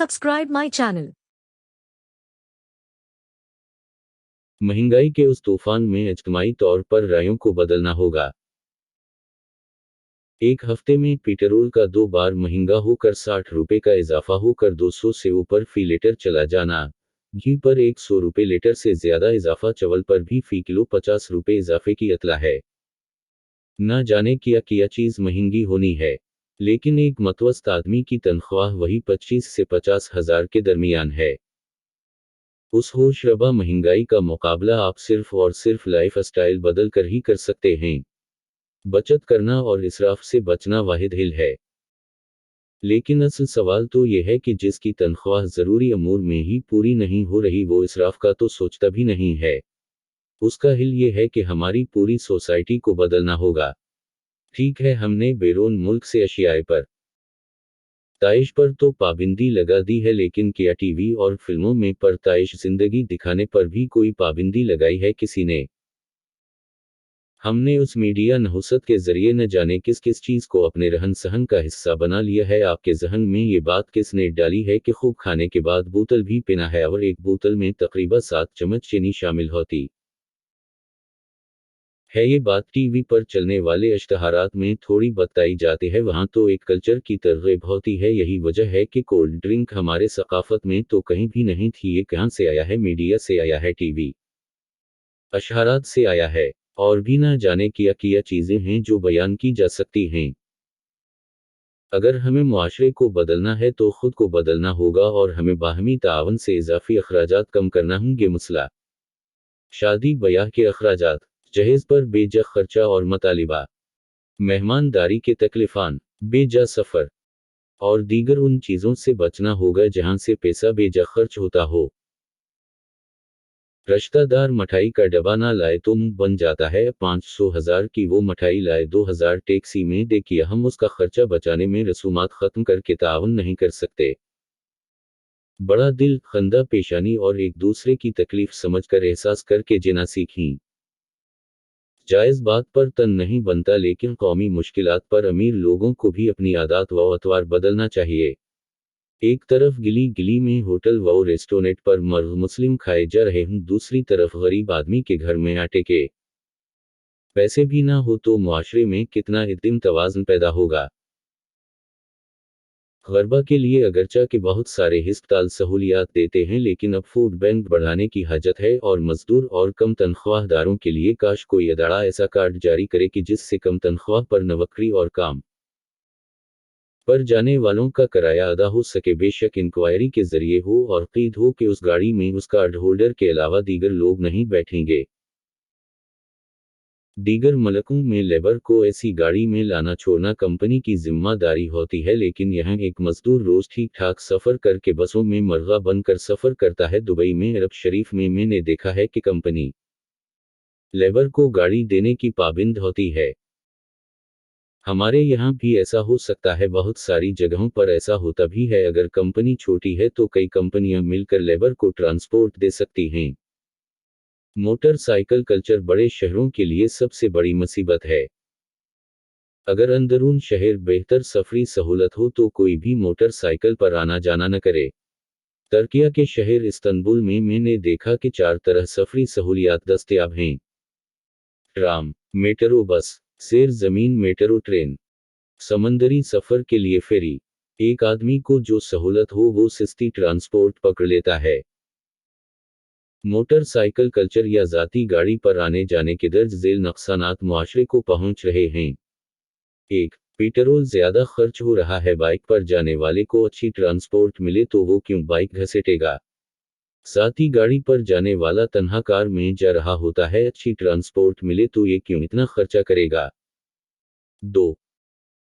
subscribe my channel. महंगाई के उस तूफान में इज्तिमाई तौर पर रायों को बदलना होगा। एक हफ्ते में पेट्रोल का 2 बार महंगा होकर 60 रुपए का इजाफा होकर 200 से ऊपर फी लीटर चला जाना, घी पर 100 रुपए लीटर से ज्यादा इजाफा, चावल पर भी फी किलो 50 रुपए इजाफे की इतला है। न जाने क्या चीज महंगी होनी है, लेकिन एक मतवस्त आदमी की तनख्वाह वही 25 से 50 हजार के दरमियान है। उस होशरबा महंगाई का मुकाबला आप सिर्फ और सिर्फ लाइफ स्टाइल बदल कर ही कर सकते हैं। बचत करना और इसराफ से बचना वाहिद हिल है। लेकिन असल सवाल तो यह है कि जिसकी तनख्वाह ज़रूरी अमूर में ही पूरी नहीं हो रही वो इसराफ का तो सोचता भी नहीं है। उसका हिल ये है कि हमारी पूरी सोसाइटी को बदलना होगा। ठीक है, हमने बैरून मुल्क से अशियाए पर ताइश पर तो पाबंदी लगा दी है, लेकिन क्या टीवी और फिल्मों में परताइश जिंदगी दिखाने पर भी कोई पाबंदी लगाई है किसी ने? हमने उस मीडिया नहुसत के जरिए न जाने किस किस चीज को अपने रहन सहन का हिस्सा बना लिया है। आपके जहन में ये बात किसने डाली है कि खूब खाने के बाद बोतल भी पीना है और एक बोतल में तकरीबन 7 चम्मच चीनी शामिल होती है? ये बात टीवी पर चलने वाले इश्तहारात में थोड़ी बताई जाती है, वहाँ तो एक कल्चर की तरगीब होती है। यही वजह है कि कोल्ड ड्रिंक हमारे सकाफत में तो कहीं भी नहीं थी। ये कहाँ से आया है? मीडिया से आया है, टीवी अशहारात से आया है। और भी ना जाने क्या चीजें हैं जो बयान की जा सकती हैं। अगर हमें मुआशरे को बदलना है तो खुद को बदलना होगा और हमें बाहमी तावन से इजाफी अखराजात कम करना होंगे। मसला शादी ब्याह के अखराजात, जहेज पर बेजा खर्चा और मतालिबा, मेहमानदारी के तकलीफान, बेजा सफ़र और दीगर उन चीज़ों से बचना होगा जहां से पैसा बेजा खर्च होता हो। रिश्तेदार मिठाई का डब्बा ना लाए तो मुंह बन जाता है। 500,000 की वो मिठाई लाए, 2,000 टैक्सी में दे किया। हम उसका खर्चा बचाने में रसूमात खत्म करके तावन नहीं कर सकते। बड़ा दिल, खंदा पेशानी और एक दूसरे की तकलीफ समझकर एहसास करके जीना सीखें। जायज़ बात पर तन नहीं बनता, लेकिन कौमी मुश्किलात पर अमीर लोगों को भी अपनी आदत व अतवार बदलना चाहिए। एक तरफ गिली गिली में होटल व रेस्टोरेंट पर मर्द मुस्लिम खाए जा रहे हों, दूसरी तरफ गरीब आदमी के घर में आटे के पैसे भी ना हो तो मुआशरे में कितना इत्मीनान तवाज़ुन पैदा होगा। गरबा के लिए अगरचा के बहुत सारे हिस्पताल सहूलियात देते हैं, लेकिन अब फूड बैंक बढ़ाने की हाजत है और मजदूर और कम तनख्वाहदारों के लिए काश कोई अदारा ऐसा कार्ड जारी करे कि जिससे कम तनख्वाह पर नौकरी और काम पर जाने वालों का किराया अदा हो सके। बेशक इंक्वायरी के जरिए हो और क़ैद हो कि उस गाड़ी में उस कार्ड होल्डर के अलावा दीगर लोग नहीं बैठेंगे। दीगर मुल्कों में लेबर को ऐसी गाड़ी में लाना छोड़ना कंपनी की जिम्मेदारी होती है, लेकिन यहाँ एक मजदूर रोज ठीक ठाक सफ़र करके बसों में मर्गा बनकर सफ़र करता है। दुबई में, अरब शरीफ में मैंने देखा है कि कंपनी लेबर को गाड़ी देने की पाबंद होती है। हमारे यहाँ भी ऐसा हो सकता है, बहुत सारी जगहों पर ऐसा होता भी है। अगर कंपनी छोटी है तो कई कंपनियां मिलकर लेबर को ट्रांसपोर्ट दे सकती हैं। मोटरसाइकिल कल्चर बड़े शहरों के लिए सबसे बड़ी मुसीबत है। अगर अंदरून शहर बेहतर सफरी सहूलत हो तो कोई भी मोटरसाइकिल पर आना जाना न करे। तुर्किया के शहर इस्तांबुल में मैंने देखा कि 4 तरह सफरी सहूलियात दस्तयाब हैं: ट्राम, मेट्रो बस, सैर ज़मीन मेट्रो ट्रेन, समंदरी सफ़र के लिए फेरी। एक आदमी को जो सहूलत हो वो सस्ती ट्रांसपोर्ट पकड़ लेता है। मोटरसाइकिल कल्चर या ज़ाती गाड़ी पर आने जाने के दर्ज झेल नुकसानात मुआशरे को पहुंच रहे हैं। 1. पेट्रोल ज़्यादा खर्च हो रहा है। बाइक पर जाने वाले को अच्छी ट्रांसपोर्ट मिले तो वो क्यों बाइक घसीटेगा? ज़ाती गाड़ी पर जाने वाला तन्हा कार में जा रहा होता है, अच्छी ट्रांसपोर्ट मिले तो ये क्यों इतना खर्चा करेगा? 2.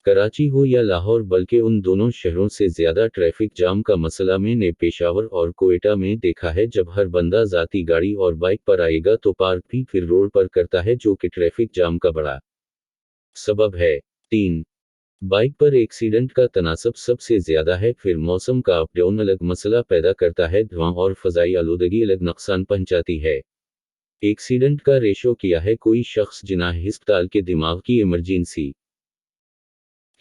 कराची हो या लाहौर, बल्कि उन दोनों शहरों से ज़्यादा ट्रैफिक जाम का मसला मैंने पेशावर और कोयटा में देखा है। जब हर बंदा ज़ाती गाड़ी और बाइक पर आएगा तो पार्क भी फिर रोड पर करता है, जो कि ट्रैफिक जाम का बड़ा सबब है। 3. बाइक पर एक्सीडेंट का तनासब सबसे ज़्यादा है। फिर मौसम का अप डाउन अलग मसला पैदा करता है, धुआं और फ़ज़ाई आलूदगी अलग नुकसान पहुंचाती है। एक्सीडेंट का रेशो किया है कोई शख्स जिन्हें हिस्पताल के दिमाग की इमरजेंसी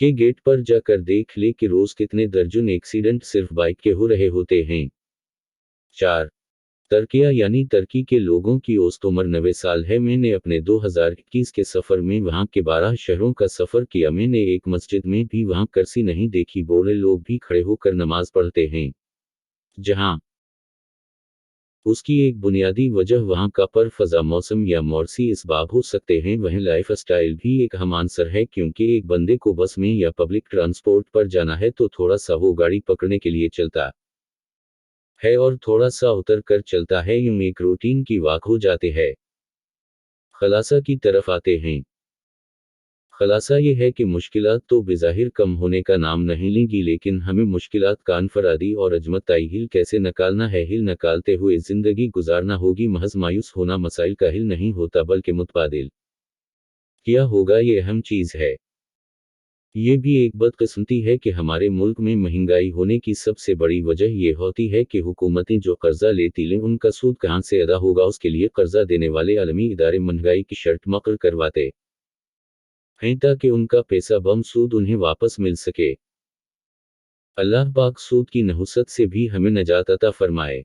के गेट पर जाकर देख ले कि रोज कितने दर्जन एक्सीडेंट सिर्फ बाइक के हो रहे होते हैं। 4. तरकिया यानी टर्की के लोगों की औसत उम्र 90 साल है। मैंने अपने 2021 के सफ़र में वहाँ के 12 शहरों का सफ़र किया। मैंने एक मस्जिद में भी वहाँ कुर्सी नहीं देखी, बूढ़े लोग भी खड़े होकर नमाज पढ़ते हैं। जहाँ उसकी एक बुनियादी वजह वहाँ का पर फ़ज़ा मौसम या मौसमी इसबाब हो सकते हैं। वहीं लाइफ स्टाइल भी एक अहम आंसर है, क्योंकि एक बंदे को बस में या पब्लिक ट्रांसपोर्ट पर जाना है तो थोड़ा सा वो गाड़ी पकड़ने के लिए चलता है और थोड़ा सा उतर कर चलता है। यूं एक रूटीन की वाक हो जाते हैं। खलासा की तरफ आते हैं। खलासा ये है कि मुश्किलात तो बेज़ाहिर कम होने का नाम नहीं लेंगी, लेकिन हमें मुश्किलात का अनफरादी और अजमताई हिल कैसे निकालना है। हिल निकालते हुए ज़िंदगी गुजारना होगी। महज मायूस होना मसाइल का हिल नहीं होता, बल्कि मुतबादिल क्या होगा ये अहम चीज़ है। ये भी एक बदकिस्मती है कि हमारे मुल्क में महंगाई होने की सबसे बड़ी वजह ये होती है कि हुकूमतें जो कर्जा लेती लें उनका सूद कहाँ से अदा होगा, उसके लिए कर्जा देने वाले आलमी इदारे महंगाई की शर्त मुकर्रर करवाते हैं ताकि उनका पैसा बम सूद उन्हें वापस मिल सके। अल्लाह पाक सूद की नहुसत से भी हमें नजात अता फरमाए।